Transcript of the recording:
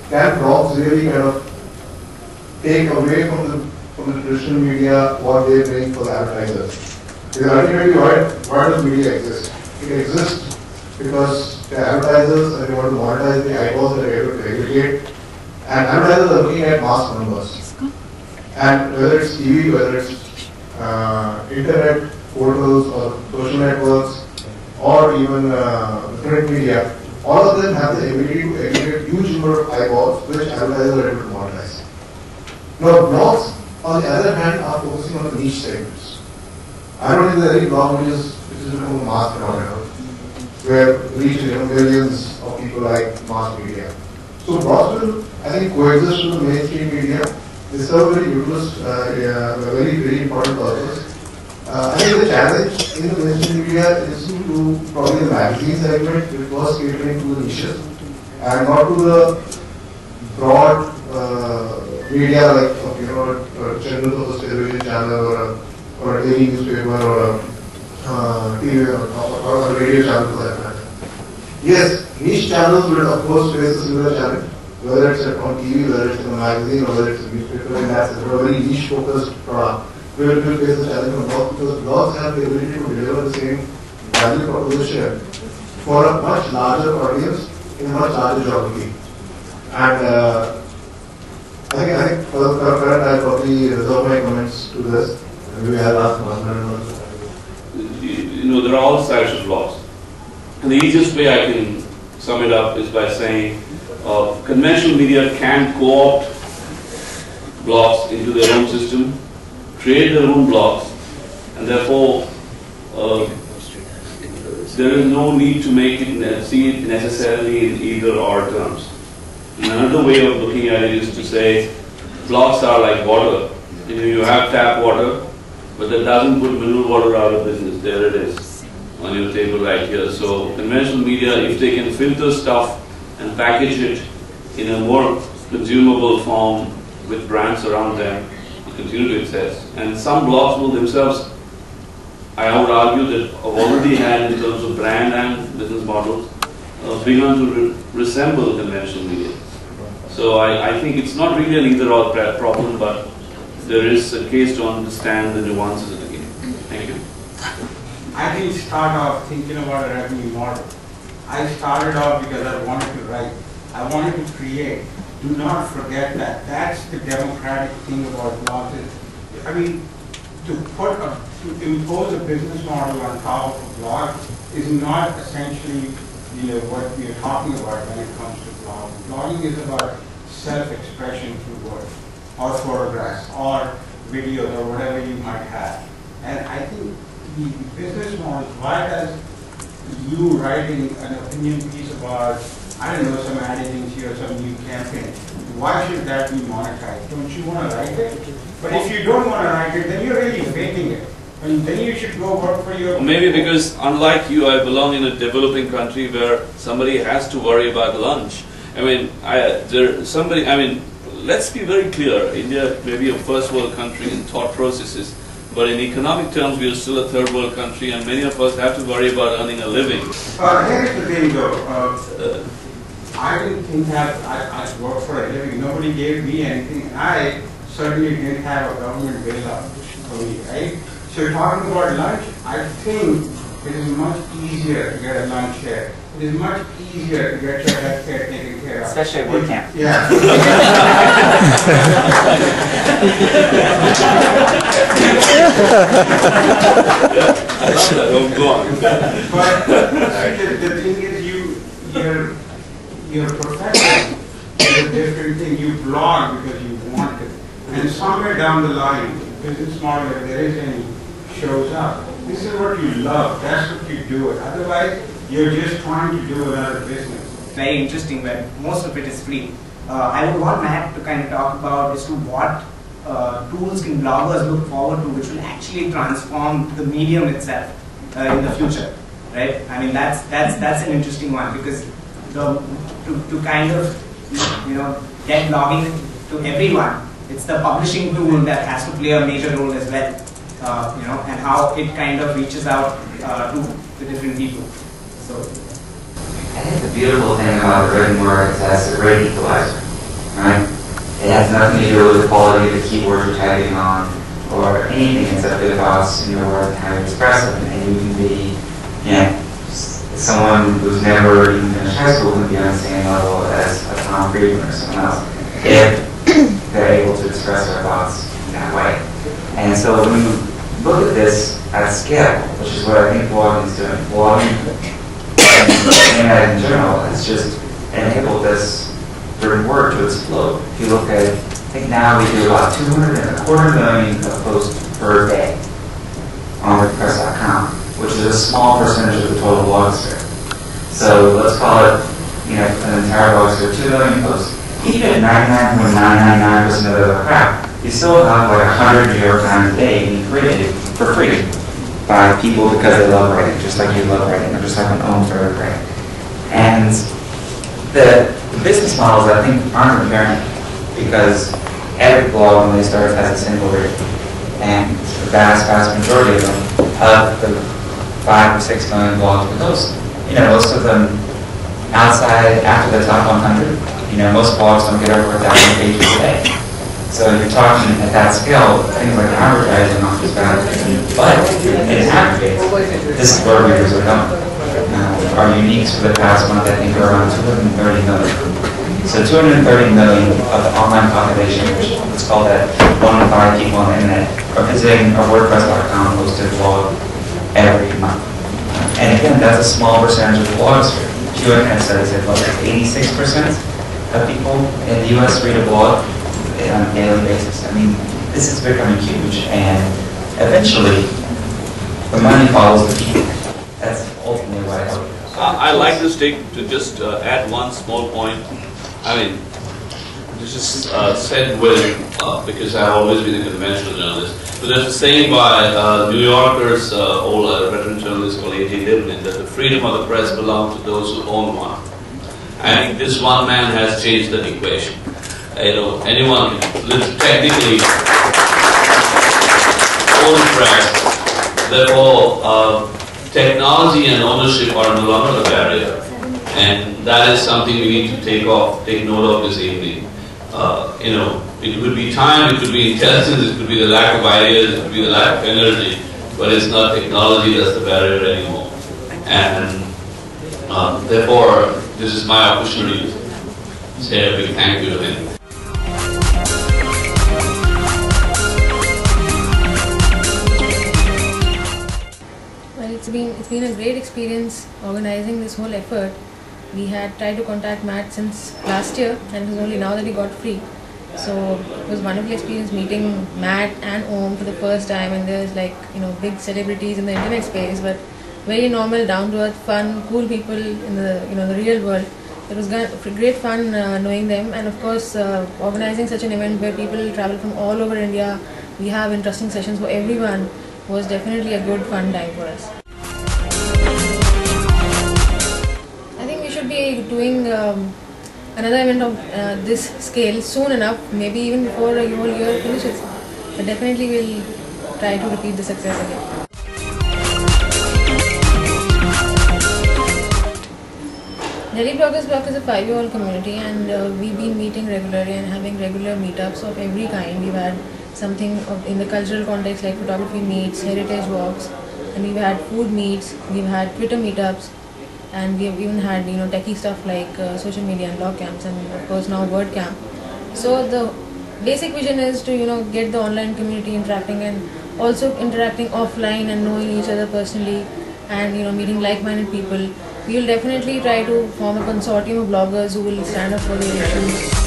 can blogs really kind of take away from the traditional media what they bring for the advertisers? Because ultimately, why does media exist? It exists because the advertisers and they want to monetize the eyeballs that they're able to aggregate, and advertisers are looking at mass numbers. And whether it's TV, whether it's internet portals or social networks, or even print media, all of them have the ability to aggregate huge number of eyeballs which advertisers are able to monetize. Now, blogs, on the other hand, are focusing on the niche segments. I don't think there are any blog which is becoming a mass phenomenon, where reach millions of people like mass media. So blogs will, I think, coexist with the mainstream media. They serve very useless, very important purpose. I think the challenge in the mainstream media is to probably the magazine segment, which was catering to the niches, and not to the broad media like channels of a television channel or a daily newspaper or a TV or a radio channel for that matter. Yes, niche channels will of course face a similar challenge, whether it's on TV, whether it's in a magazine, or whether it's a newspaper, and that's a very niche focused product. We will face the challenge of blogs because blogs have the ability to deliver the same value proposition for a much larger audience in a much larger geography. And I think for the current, I'll probably reserve my comments to this. Maybe I'll ask one. You know, there are all sides of blogs. And the easiest way I can sum it up is by saying conventional media can co-opt blogs into their own system, create their own blogs, and therefore there is no need to make it see it necessarily in either or terms. And another way of looking at it is to say blogs are like water. You know, you have tap water, but that doesn't put mineral water out of business. There it is on your table right here. So conventional media, if they can filter stuff and package it in a more consumable form with brands around them, continue to exist. And some blogs will themselves, I would argue, that have already had in terms of brand and business models begun to resemble conventional media. So I think it's not really an either-or problem, but there is a case to understand the nuances of the game. Thank you. I didn't start off thinking about a revenue model. I started off because I wanted to write. I wanted to create. Do not forget that. That's the democratic thing about blogs. I mean, to impose a business model on top of a blog is not essentially, what we are talking about when it comes to blogging. Blogging is about self-expression through words, or photographs, or videos, or whatever you might have. And I think the business model, why does you writing an opinion piece about, I don't know, some ad agency or some new campaign, why should that be monetized? Don't you want to write it? But if you don't want to write it, then you're really faking it. And then you should go work for your... Maybe because, unlike you, I belong in a developing country where somebody has to worry about lunch. I mean, let's be very clear. India may be a first world country in thought processes, but in economic terms, we are still a third world country, and many of us have to worry about earning a living. Here's the thing, though. I didn't think that I'd work for a living. Nobody gave me anything. I certainly didn't have a government bailout for me, right? So you're talking about lunch. I think it is much easier to get a lunch here. It is much easier to get your health care taken care of. Especially at Wordcamp. Yeah. But the thing is, your profession is a different thing. You blog because you want it. And somewhere down the line, business model, if there is any, shows up. This is what you love. That's what you do it. Otherwise, you're just trying to do another business. Very interesting, but most of it is free. I would want Matt to kind of talk about as to what tools can bloggers look forward to which will actually transform the medium itself in the future, right? I mean, that's an interesting one, because to kind of get blogging to everyone, it's the publishing tool that has to play a major role as well, and how it kind of reaches out to the different people. So, I think the beautiful thing about the written word is that it's a great equalizer. right? It has nothing to do with the quality of the keyboard you're typing on or anything. It's up to the thoughts in your work, how you express them. And you can be, someone who's never even finished high school can be on the same level as a Tom Friedman or someone else if they're able to express their thoughts in that way. And so when you look at this at scale, which is what I think blogging is doing, blogging and internet in general has just enabled this written word to explode. If you look at, I think now we do about 2.25 million posts per day on WordPress.com, which is a small percentage of the total blogosphere. So let's call it, an entire blogosphere, 2 million posts. Even 99.999% of the crap, you still have like 100 New York Times a day being created for free by people because they love writing, just like you love writing, or just like an own for writing. And the business models, I think, aren't apparent because every blog when they start has a single reader. And the vast majority of them, of the 5 or 6 million blogs we host, most of them outside, after the top 100, most blogs don't get over 1,000 pages a day. So you're talking at that scale, things like advertising off this bad, but it aggregates. This is where readers are going. Our uniques for the past month, I think, are around 230 million. So 230 million of the online population, which let's call that 1 in 5 people on the internet, are visiting our WordPress.com hosted blog every month. And again, that's a small percentage of the blogosphere. QNet studies have looked at 86% of people in the US read a blog on a daily basis. I mean, this is becoming huge, and eventually the money follows the people. That's ultimately what I hope. I like this take to just add one small point. I mean, this is said with, because I've always been a conventional journalist. So there's a saying by New Yorker's old veteran journalist called A.J. Livnin that the freedom of the press belongs to those who own one. I think this one man has changed that equation. Anyone technically owns press. Therefore, technology and ownership are no longer a barrier. And that is something we need to take note of this evening. It could be time, it could be intelligence, it could be the lack of ideas, it could be the lack of energy, but it's not technology that's the barrier anymore. And therefore, this is my opportunity to say a big thank you to him. Well, it's been a great experience organizing this whole effort. We had tried to contact Matt since last year, and it was only now that he got free. So it was a wonderful experience meeting Matt and Om for the first time, and there's big celebrities in the internet space, but very normal, down-to-earth, fun, cool people in the real world. It was great fun knowing them, and of course organizing such an event where people travel from all over India. We have interesting sessions for everyone. Was definitely a good fun time for us. I think we should be doing another event of this scale soon enough, maybe even before a whole year finishes. But definitely we'll try to repeat the success again. Delhi Bloggers Block is a 5-year-old community, and we've been meeting regularly and having regular meetups of every kind. We've had something in the cultural context like photography meets, heritage walks, and we've had food meets, we've had Twitter meetups, and we've even had techie stuff like social media and blog camps, and of course now Wordcamp. So the basic vision is to get the online community interacting, and also interacting offline and knowing each other personally, and meeting like-minded people. We will definitely try to form a consortium of bloggers who will stand up for their issues.